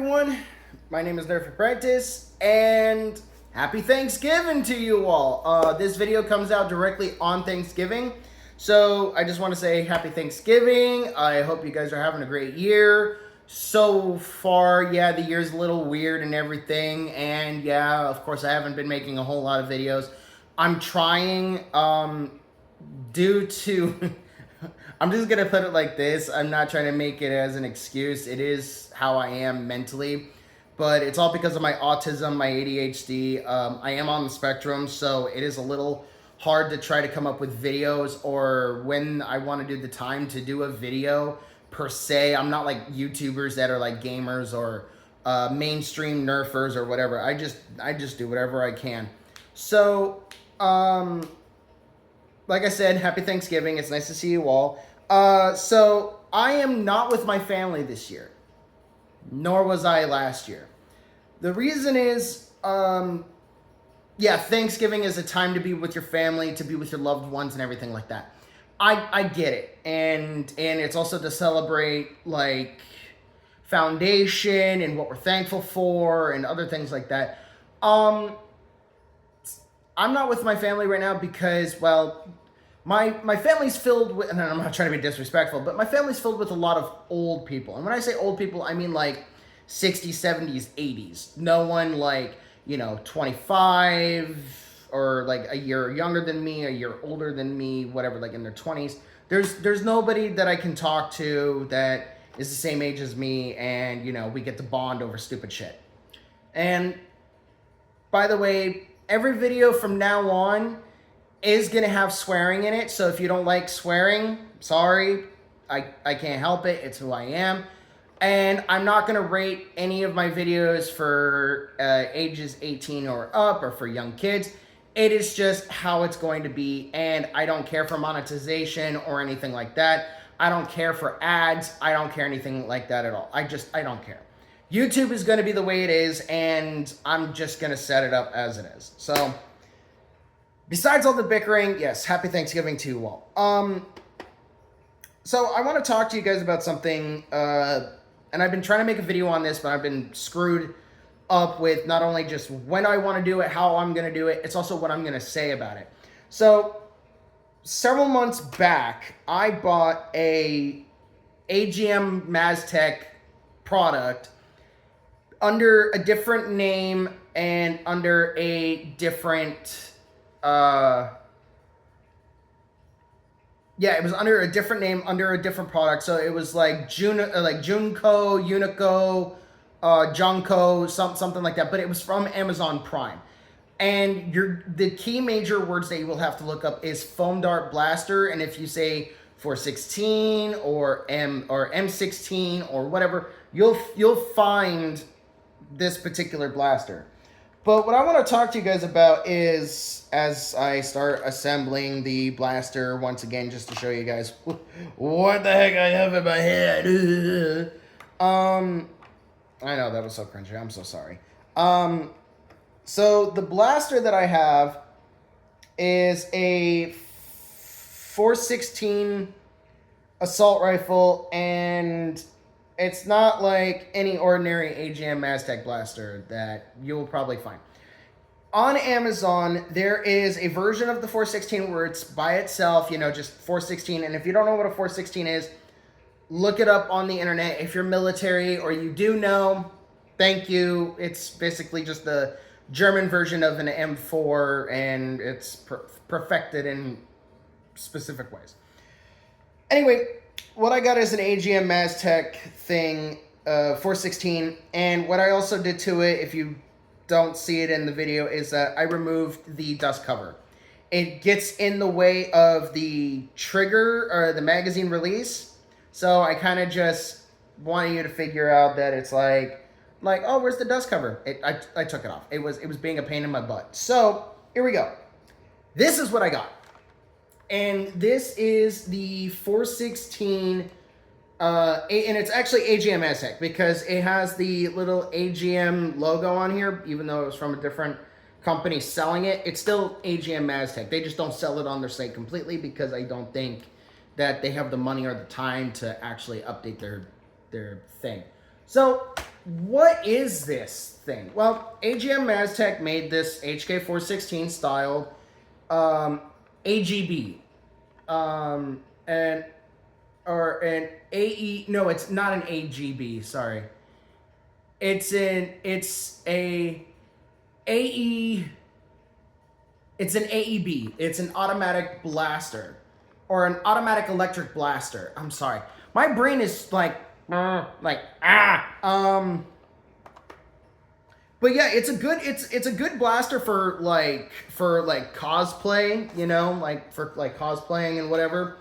everyone, my name is Nerf Apprentice, and happy Thanksgiving to you all. This video comes out directly on Thanksgiving, so I just want to say happy Thanksgiving. I hope you guys are having a great year. So far, yeah, the year's a little weird and everything, and yeah, of course I haven't been making a whole lot of videos. I'm trying, due to... I'm just going to put it like this. I'm not trying to make it as an excuse. It is how I am mentally. But it's all because of my autism, my ADHD. I am on the spectrum, so it is a little hard to try to come up with videos, or when I want to do the time to do a video per se. I'm not like YouTubers that are like gamers or mainstream nerfers or whatever. I just do whatever I can. So, like I said, happy Thanksgiving. It's nice to see you all. So I am not with my family this year, nor was I last year. The reason is, yeah, Thanksgiving is a time to be with your family, to be with your loved ones and everything like that. I get it. And it's also to celebrate like foundation and what we're thankful for and other things like that. I'm not with my family right now because, well, my family's filled with, and I'm not trying to be disrespectful, but my family's filled with a lot of old people. And when I say old people, I mean like 60s, 70s, 80s. No one like, 25 or like a year younger than me, a year older than me, whatever, like in their 20s. There's nobody that I can talk to that is the same age as me, and, we get to bond over stupid shit. And by the way, every video from now on is going to have swearing in it. So if you don't like swearing, sorry, I can't help it. It's who I am. And I'm not going to rate any of my videos for ages 18 or up, or for young kids. It is just how it's going to be. And I don't care for monetization or anything like that. I don't care for ads. I don't care anything like that at all. I don't care. YouTube is going to be the way it is, and I'm just going to set it up as it is. So, besides all the bickering, yes, happy Thanksgiving to you all. So I want to talk to you guys about something, and I've been trying to make a video on this, but I've been screwed up with not only just when I want to do it, how I'm going to do it, it's also what I'm going to say about it. So, several months back, I bought a AGM maztek product under a different name and under a different, it was under a different name, under a different product. So it was like Junko, Unico, Junko, something like that. But it was from Amazon Prime. And the key major words that you will have to look up is foam dart blaster. And if you say 416 or M16 or whatever, you'll find this particular blaster. But what I want to talk to you guys about is, as I start assembling the blaster once again, just to show you guys what the heck I have in my head. I know, that was so cringy. I'm so sorry. So the blaster that I have is a 416 assault rifle, and it's not like any ordinary AGM maztek blaster that you'll probably find. On Amazon, there is a version of the 416 where it's by itself, just 416. And if you don't know what a 416 is, look it up on the internet. If you're military or you do know, thank you. It's basically just the German version of an M4, and it's perfected in specific ways. Anyway, what I got is an AGM maztek thing, 416, and what I also did to it, if you don't see it in the video, is that I removed the dust cover. It gets in the way of the trigger or the magazine release, so I kind of just wanted you to figure out that it's like, oh, where's the dust cover? I took it off. It was being a pain in my butt. So here we go. This is what I got. And this is the 416, and it's actually AGM maztek because it has the little AGM logo on here, even though it was from a different company selling it. It's still AGM maztek. They just don't sell it on their site completely because I don't think that they have the money or the time to actually update their thing. So what is this thing? Well, AGM Maztek made this HK416 styled AGB. And or an AE, no, it's not an AGB, sorry. It's a AE, it's an AEB. It's an automatic blaster or an automatic electric blaster. I'm sorry. My brain is like but yeah, it's a good blaster for cosplay, you know, like for like cosplaying and whatever.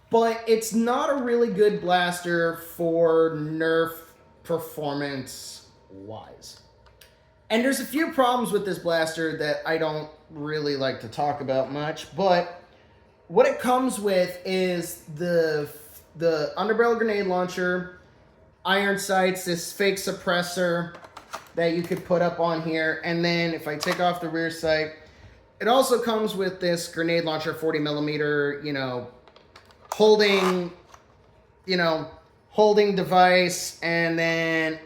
But it's not a really good blaster for Nerf performance wise. And there's a few problems with this blaster that I don't really like to talk about much, but what it comes with is the underbarrel grenade launcher, iron sights, this fake suppressor that you could put up on here, and then if I take off the rear sight, it also comes with this grenade launcher 40 millimeter, you know, holding device, and then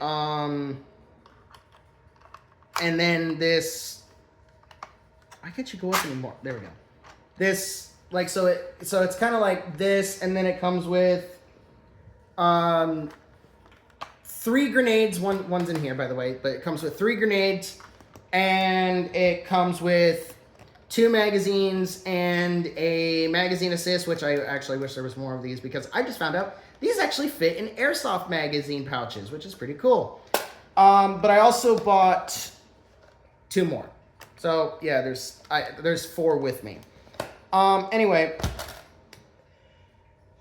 this, why can't you go up anymore? There we go. This, like, so it's kind of like this, and then it comes with 3 grenades. One's in here, by the way, but it comes with 3 grenades, and it comes with 2 magazines and a magazine assist, which I actually wish there was more of these, because I just found out these actually fit in airsoft magazine pouches, which is pretty cool. But I also bought 2 more. So yeah, there's 4 with me. Anyway,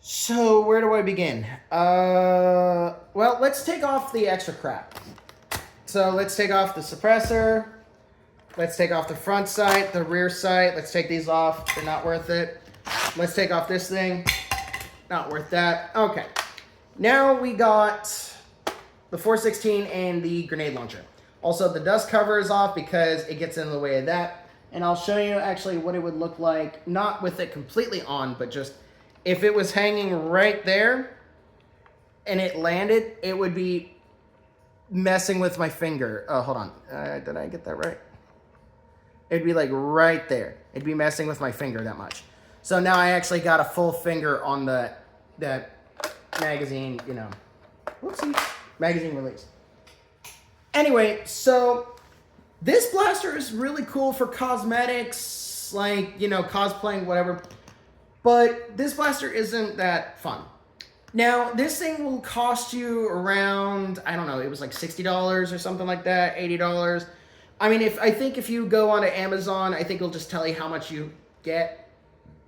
so where do I begin? Well, let's take off the extra crap. So let's take off the suppressor. Let's take off the front sight, the rear sight. Let's take these off. They're not worth it. Let's take off this thing. Not worth that. Okay. Now we got the 416 and the grenade launcher. Also, the dust cover is off because it gets in the way of that. And I'll show you actually what it would look like, not with it completely on, but just if it was hanging right there and it landed, it would be messing with my finger. Oh, hold on. Did I get that right? It'd be like right there. It'd be messing with my finger that much. So now I actually got a full finger on that magazine, you know, whoopsie, magazine release. Anyway, so this blaster is really cool for cosmetics, like, you know, cosplaying, whatever. But this blaster isn't that fun. Now, this thing will cost you around, I don't know, it was like $60 or something like that, $80. I mean, I think if you go onto Amazon, I think it'll just tell you how much you get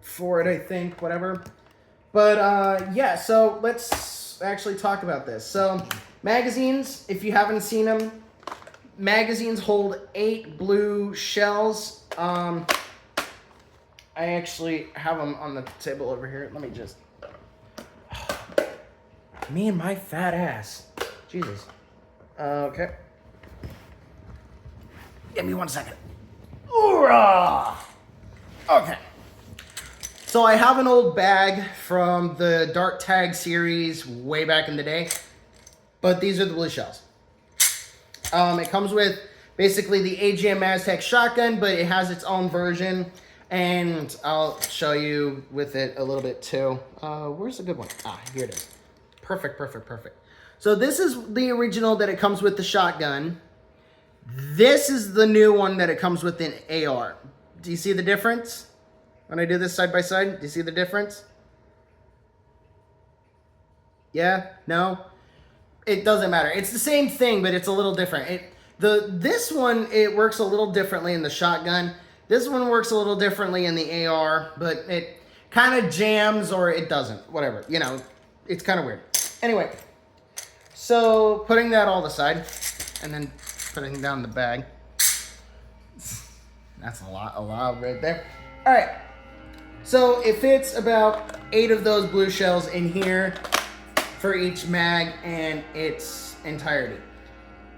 for it, I think, whatever. But, yeah, so let's actually talk about this. So, magazines, if you haven't seen them, magazines hold 8 blue shells. I actually have them on the table over here. Let me just... Me and my fat ass. Jesus. Okay. Give me 1 second. Hoorah! Okay. So I have an old bag from the Dart Tag series way back in the day. But these are the blue shells. It comes with basically the AGM Maztek shotgun, but it has its own version. And I'll show you with it a little bit too. Where's the good one? Ah, here it is. Perfect, perfect, perfect. So this is the original that it comes with the shotgun. This is the new one that it comes with in AR. Do you see the difference? When I do this side by side, do you see the difference? Yeah? No? It doesn't matter. It's the same thing, but it's a little different. This one, it works a little differently in the shotgun. This one works a little differently in the AR, but it kind of jams or it doesn't. Whatever. You know, it's kind of weird. Anyway, so putting that all aside and then putting down the bag. That's a lot right there. All right. So it fits about 8 of those blue shells in here for each mag and its entirety.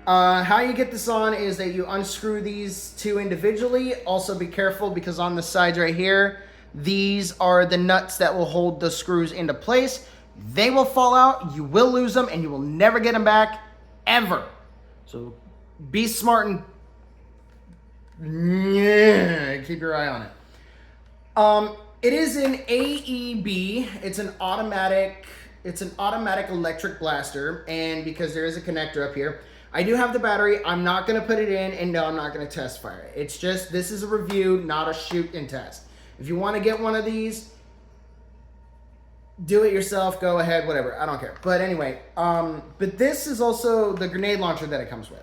How you get this on is that you unscrew these 2 individually. Also be careful because on the sides right here, these are the nuts that will hold the screws into place. They will fall out, you will lose them, and you will never get them back, ever. So be smart and keep your eye on it. It is an AEB. It's an automatic electric blaster, and because there is a connector up here, I do have the battery. I'm not going to put it in, and no, I'm not going to test fire it. It's just, this is a review, not a shoot and test. If you want to get one of these, do it yourself, go ahead, whatever. I don't care. But anyway, but this is also the grenade launcher that it comes with.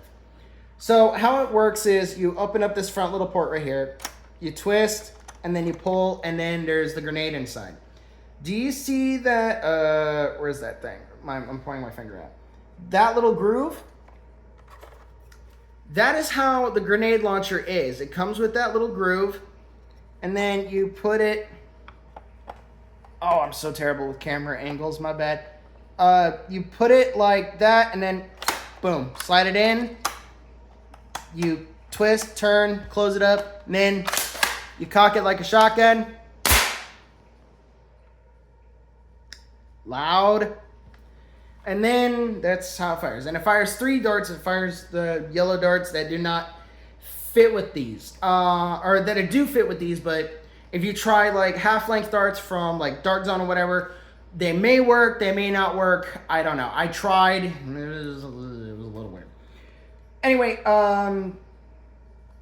So how it works is you open up this front little port right here, you twist, and then you pull, and then there's the grenade inside. Do you see that, where's that thing? I'm pointing my finger at. That little groove? That is how the grenade launcher is. It comes with that little groove, and then you put it, oh, I'm so terrible with camera angles, my bad. You put it like that, and then, boom, slide it in. You twist, turn, close it up, and then you cock it like a shotgun. Loud. And then that's how it fires. And it fires 3 darts. It fires the yellow darts that do not fit with these. Or that it do fit with these, but if you try like half-length darts from like Dart Zone or whatever, they may work, they may not work. I don't know. I tried. It was a little weird. Anyway,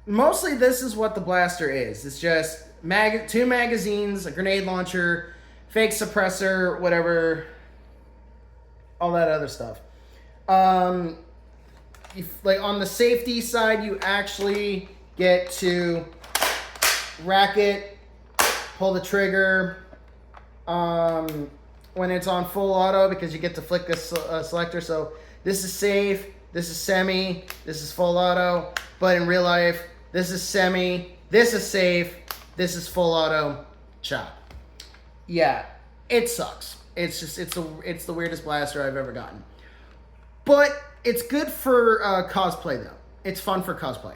mostly this is what the blaster is. It's just 2 magazines, a grenade launcher, fake suppressor, whatever, all that other stuff. Like on the safety side, you actually get to rack it, pull the trigger when it's on full auto, because you get to flick this selector. So this is safe, this is semi, this is full auto, but in real life, this is semi, this is safe, this is full auto, chop. Yeah, it sucks. It's just, it's the weirdest blaster I've ever gotten. But it's good for cosplay though. It's fun for cosplay.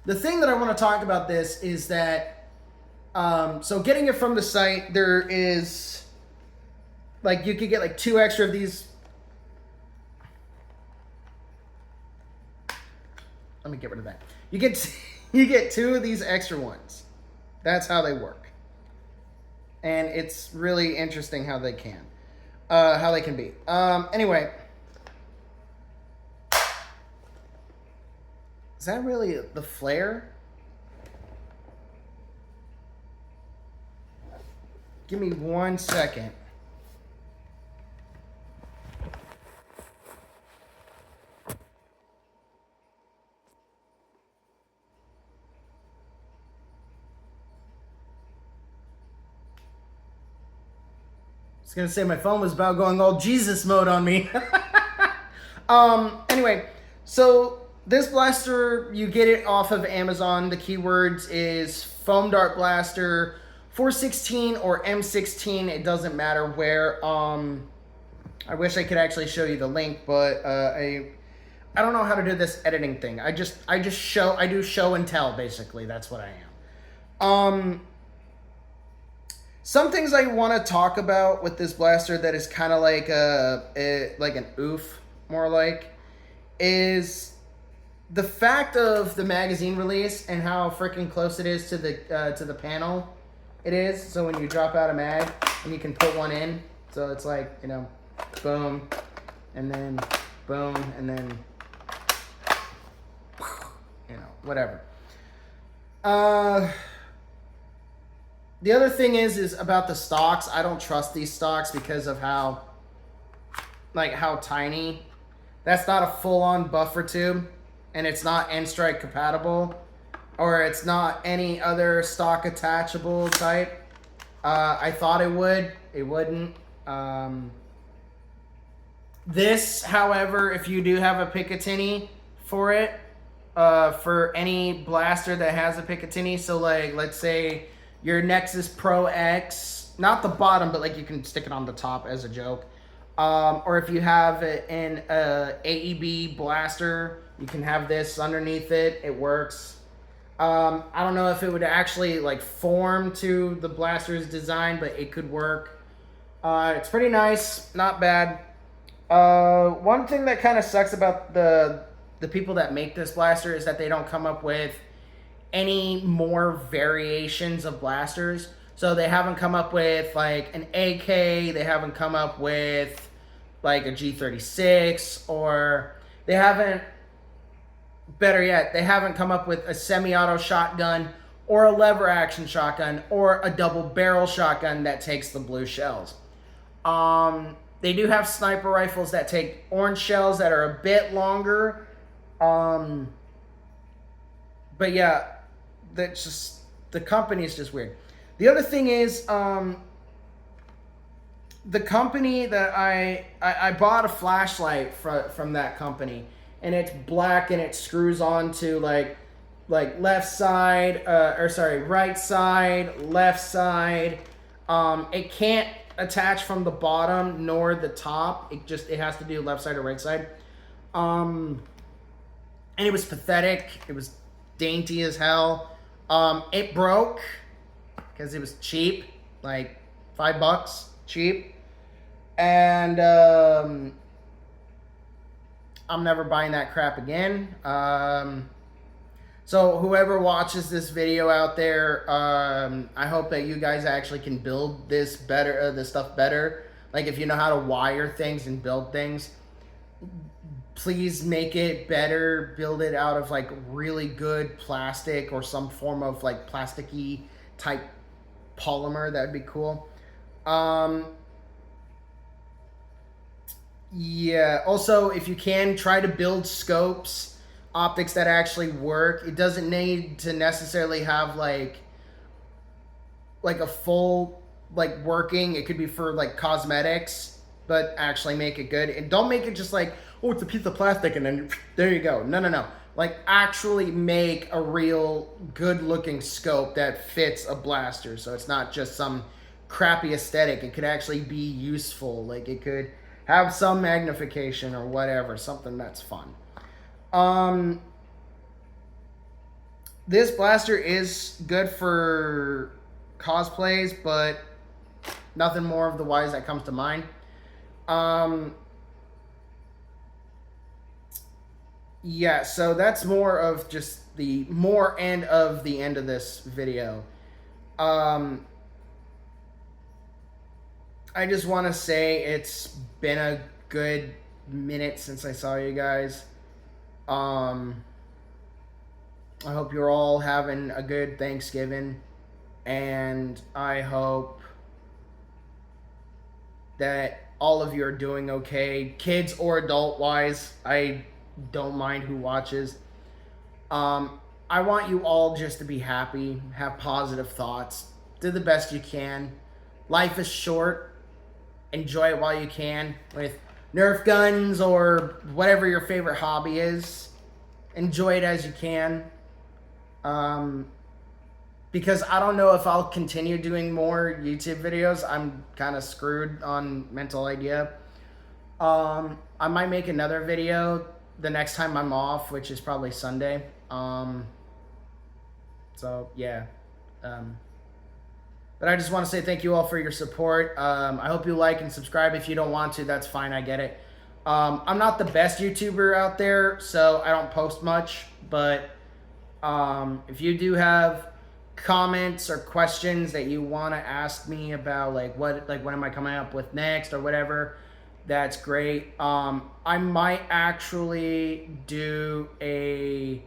The thing that I want to talk about this is that, so getting it from the site, there is, like, you could get like 2 extra of these. Let me get rid of that. You get 2 of these extra ones. That's how they work. And it's really interesting how they can be. Anyway. Is that really the flare? Give me 1 second. I was gonna say my phone was about going all Jesus mode on me. Anyway, so this blaster, you get it off of Amazon. The keywords is foam dart blaster, 416 or M16. It doesn't matter where. I wish I could actually show you the link, but I don't know how to do this editing thing. I do show and tell, basically. That's what I am. Some things I want to talk about with this blaster that is kind of like like an oof, more like, is the fact of the magazine release and how freaking close it is to the panel it is. So when you drop out a mag and you can put one in, so it's like, you know, boom, and then boom, and then, you know, whatever. The other thing is about the stocks. I don't trust these stocks because of how tiny. That's not a full-on buffer tube, and it's not N-Strike compatible, or it's not any other stock attachable type. I thought it would. It wouldn't. This, however, if you do have a Picatinny for it, for any blaster that has a Picatinny, so like, let's say your Nexus Pro X, not the bottom, but like you can stick it on the top as a joke. Or if you have an AEB blaster, you can have this underneath it. It works. I don't know if it would actually like form to the blaster's design, but it could work. It's pretty nice, not bad. One thing that kind of sucks about the people that make this blaster is that they don't come up with any more variations of blasters. So they haven't come up with like an AK, they haven't come up with like a G36, or they haven't, better yet, they haven't come up with a semi-auto shotgun or a lever action shotgun or a double barrel shotgun that takes the blue shells. They do have sniper rifles that take orange shells that are a bit longer. But yeah, that's just, the company is just weird. The other thing is, the company that I bought a flashlight from that company, and it's black and it screws onto like left side, right side, left side. It can't attach from the bottom nor the top. It has to do left side or right side. And it was pathetic. It was dainty as hell. It broke because it was cheap, like $5 cheap. And I'm never buying that crap again. So whoever watches this video out there, I hope that you guys actually can build this better, this stuff better. Like if you know how to wire things and build things, please make it better. Build it out of like really good plastic or some form of like plasticky type polymer. That'd be cool. Yeah. Also, if you can, try to build scopes, optics that actually work. It doesn't need to necessarily have like a full like working. It could be for like cosmetics, but actually make it good. And don't make it just like, oh, it's a piece of plastic and then there you go. No. Like actually make a real good looking scope that fits a blaster. So it's not just some crappy aesthetic. It could actually be useful. Like it could have some magnification or whatever, something that's fun. This blaster is good for cosplays, but nothing more of the wise that comes to mind. Yeah, so that's more of just the end of this video. I just want to say it's been a good minute since I saw you guys. I hope you're all having a good Thanksgiving, and I hope that all of you are doing okay, kids or adult-wise. I don't mind who watches. I want you all just to be happy, have positive thoughts, do the best you can. Life is short. Enjoy it while you can with Nerf guns or whatever your favorite hobby is. Enjoy it as you can. Because I don't know if I'll continue doing more YouTube videos. I'm kind of screwed on mental idea. I might make another video the next time I'm off, which is probably Sunday. So yeah. But I just want to say thank you all for your support. I hope you like and subscribe. If you don't want to, that's fine. I get it. I'm not the best YouTuber out there, so I don't post much. But if you do have comments or questions that you want to ask me about, like what am I coming up with next or whatever, that's great. I might actually do a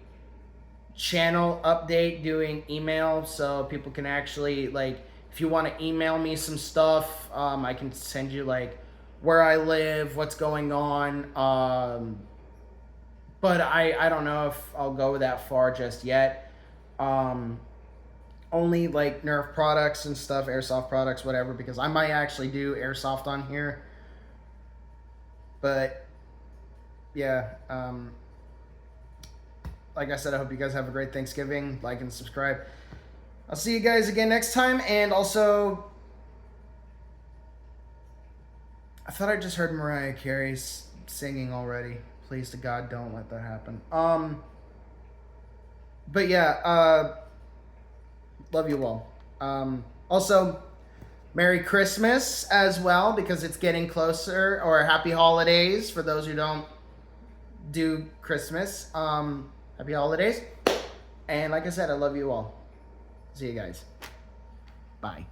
channel update doing email, so people can actually, like, if you want to email me some stuff, I can send you like where I live, what's going on. But I don't know if I'll go that far just yet. Only like Nerf products and stuff, airsoft products, whatever, because I might actually do airsoft on here. But yeah, like I said, I hope you guys have a great Thanksgiving. Like and subscribe. I'll see you guys again next time. And also, I thought I just heard Mariah Carey singing already. Please to God, don't let that happen. But yeah, love you all. Also, Merry Christmas as well, because it's getting closer, or Happy Holidays for those who don't do Christmas. Happy Holidays. And like I said, I love you all. See you guys. Bye.